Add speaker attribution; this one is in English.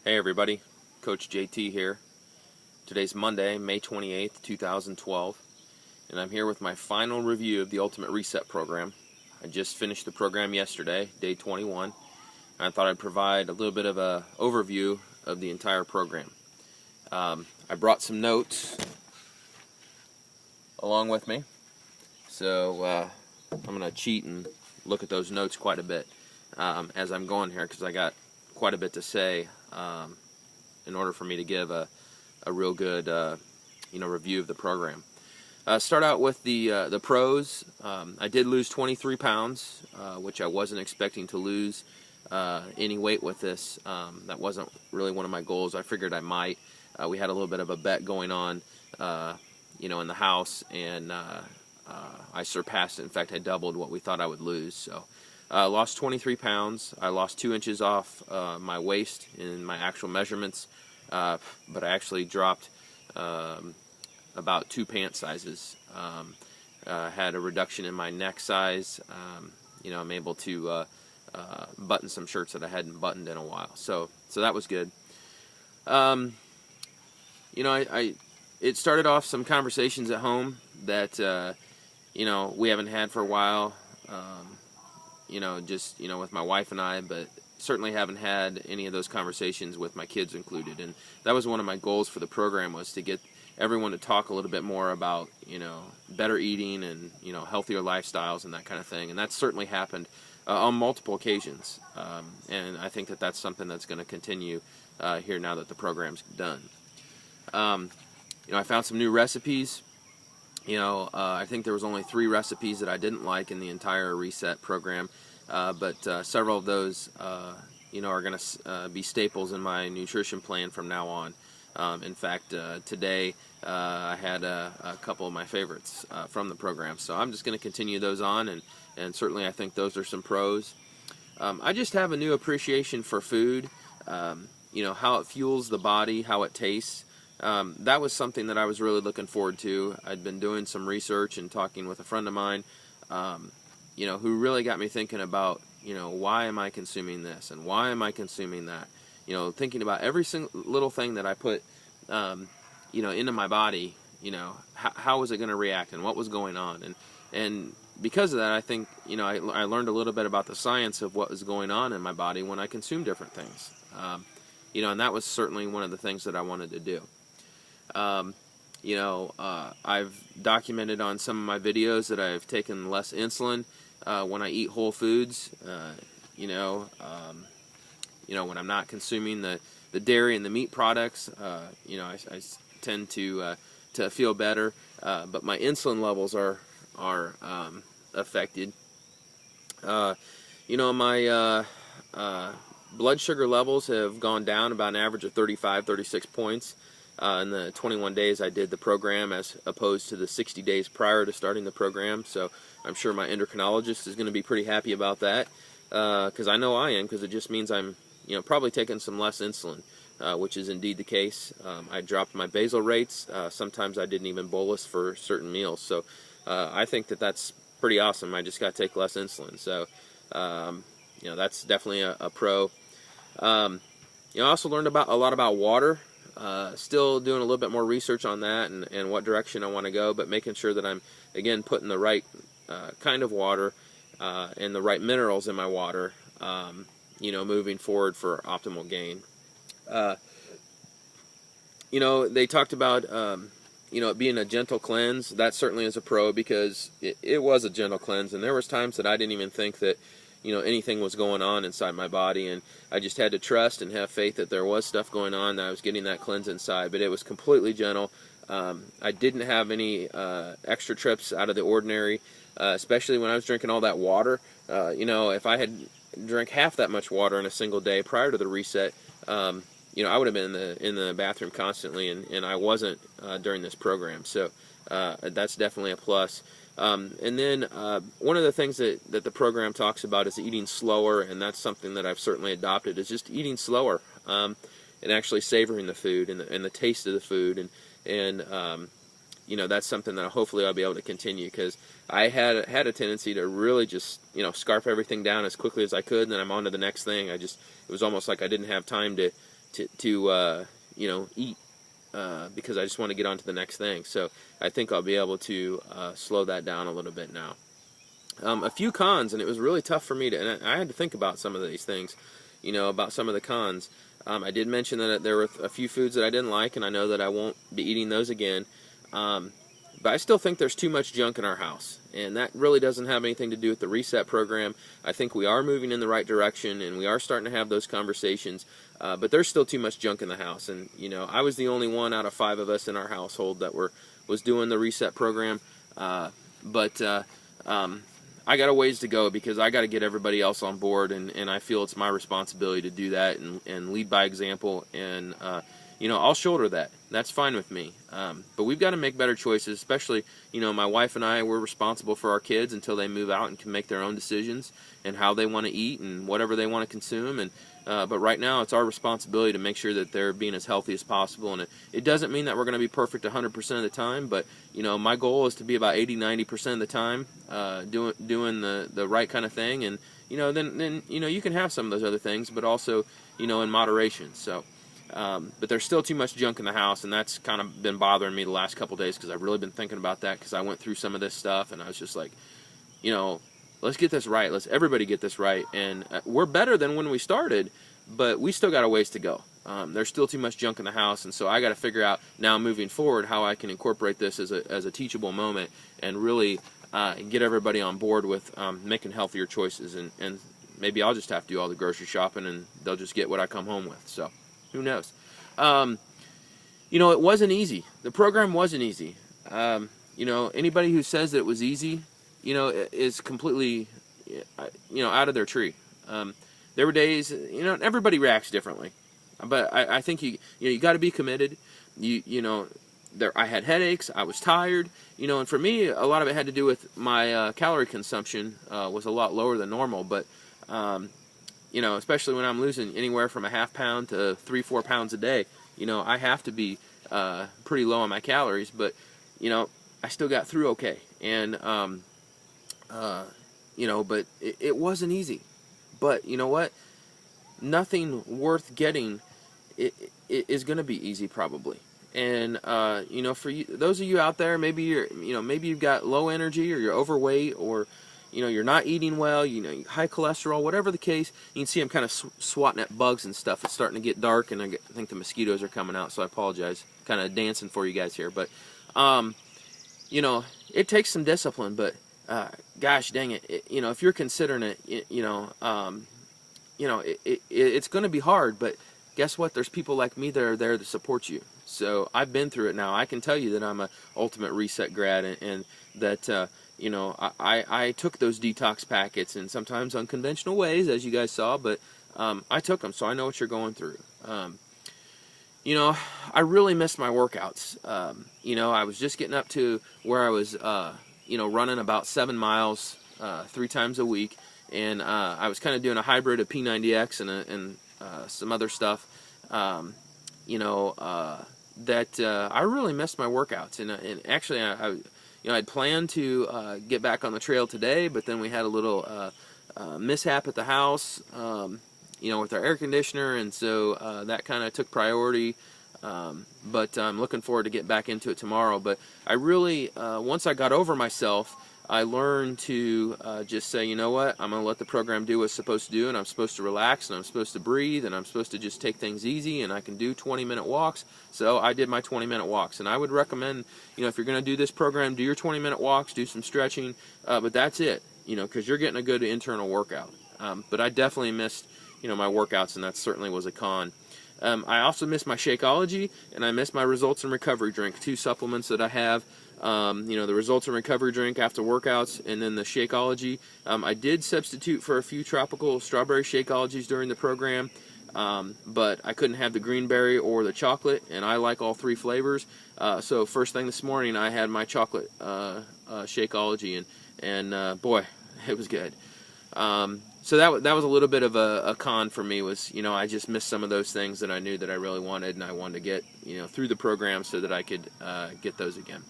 Speaker 1: Hey everybody, Coach JT here. Today's Monday, May 28th, 2012, and I'm here with my final review of the Ultimate Reset program. I just finished the program yesterday, day 21. I thought I'd provide a little bit of an overview of the entire program. I brought some notes along with me, so I'm going to cheat and look at those notes quite a bit as I'm going here, because I got quite a bit to say in order for me to give a real good review of the program. Start out with the pros. I did lose 23 pounds, which I wasn't expecting to lose any weight with this. That wasn't really one of my goals. I figured I might. We had a little bit of a bet going on, in the house, and I surpassed it. In fact, I doubled what we thought I would lose. So I lost 23 pounds. I lost 2 inches off my waist in my actual measurements, but I actually dropped about 2 pant sizes. Had a reduction in my neck size. I'm able to button some shirts that I hadn't buttoned in a while. So that was good. It started off some conversations at home that we haven't had for a while. With my wife and I, but certainly haven't had any of those conversations with my kids included. And that was one of my goals for the program, was to get everyone to talk a little bit more about, better eating and, healthier lifestyles and that kind of thing. And that's certainly happened on multiple occasions. And I think that that's something that's going to continue here now that the program's done. I found some new recipes. I think there was only 3 recipes that I didn't like in the entire Reset program, but several of those, are going to be staples in my nutrition plan from now on. In fact, today I had a couple of my favorites from the program, so I'm just going to continue those on, and certainly I think those are some pros. I just have a new appreciation for food, how it fuels the body, how it tastes. That was something that I was really looking forward to. I'd been doing some research and talking with a friend of mine, who really got me thinking about, why am I consuming this and why am I consuming that? Thinking about every single little thing that I put, into my body, how was it going to react and what was going on? And because of that, I think, I learned a little bit about the science of what was going on in my body when I consumed different things. And that was certainly one of the things that I wanted to do. I've documented on some of my videos that I've taken less insulin when I eat whole foods. When I'm not consuming the dairy and the meat products, I tend to feel better. But my insulin levels are affected. My blood sugar levels have gone down about an average of 36 points in the 21 days I did the program, as opposed to the 60 days prior to starting the program. So I'm sure my endocrinologist is going to be pretty happy about that, because I know I am, because it just means I'm probably taking some less insulin, which is indeed the case. I dropped my basal rates. Sometimes I didn't even bolus for certain meals. So I think that that's pretty awesome. I just got to take less insulin. So that's definitely a pro. I also learned a lot about water. Still doing a little bit more research on that and what direction I want to go, but making sure that I'm, again, putting the right kind of water and the right minerals in my water, moving forward for optimal gain. They talked about, it being a gentle cleanse. That certainly is a pro, because it was a gentle cleanse, and there was times that I didn't even think that anything was going on inside my body, and I just had to trust and have faith that there was stuff going on, that I was getting that cleanse inside. But it was completely gentle. I didn't have any extra trips out of the ordinary, especially when I was drinking all that water. If I had drank half that much water in a single day prior to the reset, I would have been in the bathroom constantly, and I wasn't during this program. So that's definitely a plus. And then one of the things that the program talks about is eating slower, and that's something that I've certainly adopted, is just eating slower and actually savoring the food and the taste of the food. And that's something that hopefully I'll be able to continue, because I had a tendency to really just scarf everything down as quickly as I could, and then I'm on to the next thing. It was almost like I didn't have time to eat because I just want to get on to the next thing. So I think I'll be able to slow that down a little bit now. A few cons, and it was really tough for me to, and I had to think about some of these things, about some of the cons. I did mention that there were a few foods that I didn't like, and I know that I won't be eating those again. But I still think there's too much junk in our house, and that really doesn't have anything to do with the reset program. I think we are moving in the right direction, and we are starting to have those conversations, but there's still too much junk in the house. And I was the only one out of 5 of us in our household that was doing the reset program, but I got a ways to go because I got to get everybody else on board, and I feel it's my responsibility to do that and lead by example, and I'll shoulder that. That's fine with me. But we've got to make better choices, especially, my wife and I, we're responsible for our kids until they move out and can make their own decisions and how they want to eat and whatever they want to consume. But right now, it's our responsibility to make sure that they're being as healthy as possible. And it doesn't mean that we're going to be perfect 100% of the time, but, my goal is to be about 80-90% of the time doing the right kind of thing. And, then you can have some of those other things, but also, in moderation. So. But there's still too much junk in the house, and that's kind of been bothering me the last couple days because I've really been thinking about that because I went through some of this stuff, and I was just like, let's get this right. Let's everybody get this right. And we're better than when we started, but we still got a ways to go. There's still too much junk in the house, and so I got to figure out now moving forward how I can incorporate this as a teachable moment and really get everybody on board with making healthier choices. And maybe I'll just have to do all the grocery shopping, and they'll just get what I come home with. So. Who knows? It wasn't easy. The program wasn't easy. Anybody who says that it was easy, is completely, out of their tree. There were days, everybody reacts differently, but I think you got to be committed. I had headaches. I was tired. And for me, a lot of it had to do with my calorie consumption was a lot lower than normal, but. Especially when I'm losing anywhere from a ½ pound to 3-4 pounds a day, I have to be pretty low on my calories, but, I still got through okay. And, but it wasn't easy. But you know what? Nothing worth getting is going to be easy probably. And, for you, those of you out there, maybe maybe you've got low energy or you're overweight or, you're not eating well, high cholesterol, whatever the case. You can see I'm kind of swatting at bugs and stuff. It's starting to get dark, and I think the mosquitoes are coming out, so I apologize. Kind of dancing for you guys here. But, it takes some discipline, but, gosh dang it, if you're considering it, it's going to be hard, but guess what? There's people like me that are there to support you. So I've been through it now. I can tell you that I'm a ultimate reset grad, and that, I took those detox packets in sometimes unconventional ways, as you guys saw, but I took them, so I know what you're going through. I really missed my workouts. I was just getting up to where I was, running about 7 miles 3 times a week, and I was kind of doing a hybrid of P90X and some other stuff, that I really missed my workouts, and actually I'd planned to get back on the trail today, but then we had a little mishap at the house, with our air conditioner, and so that kind of took priority. But I'm looking forward to get back into it tomorrow. But I really, once I got over myself, I learned to just say, you know what, I'm going to let the program do what it's supposed to do, and I'm supposed to relax, and I'm supposed to breathe, and I'm supposed to just take things easy, and I can do 20-minute walks. So I did my 20-minute walks, and I would recommend, if you're going to do this program, do your 20-minute walks, do some stretching, but that's it, because you're getting a good internal workout. But I definitely missed, my workouts, and that certainly was a con. I also missed my Shakeology, and I missed my Results in Recovery drink, 2 supplements that I have. The Results in Recovery drink after workouts, and then the Shakeology. I did substitute for a few tropical strawberry Shakeologies during the program, but I couldn't have the green berry or the chocolate, and I like all 3 flavors. So first thing this morning, I had my chocolate Shakeology, and boy, it was good. So that was a little bit of a con for me, was, I just missed some of those things that I knew that I really wanted, and I wanted to get, through the program so that I could get those again.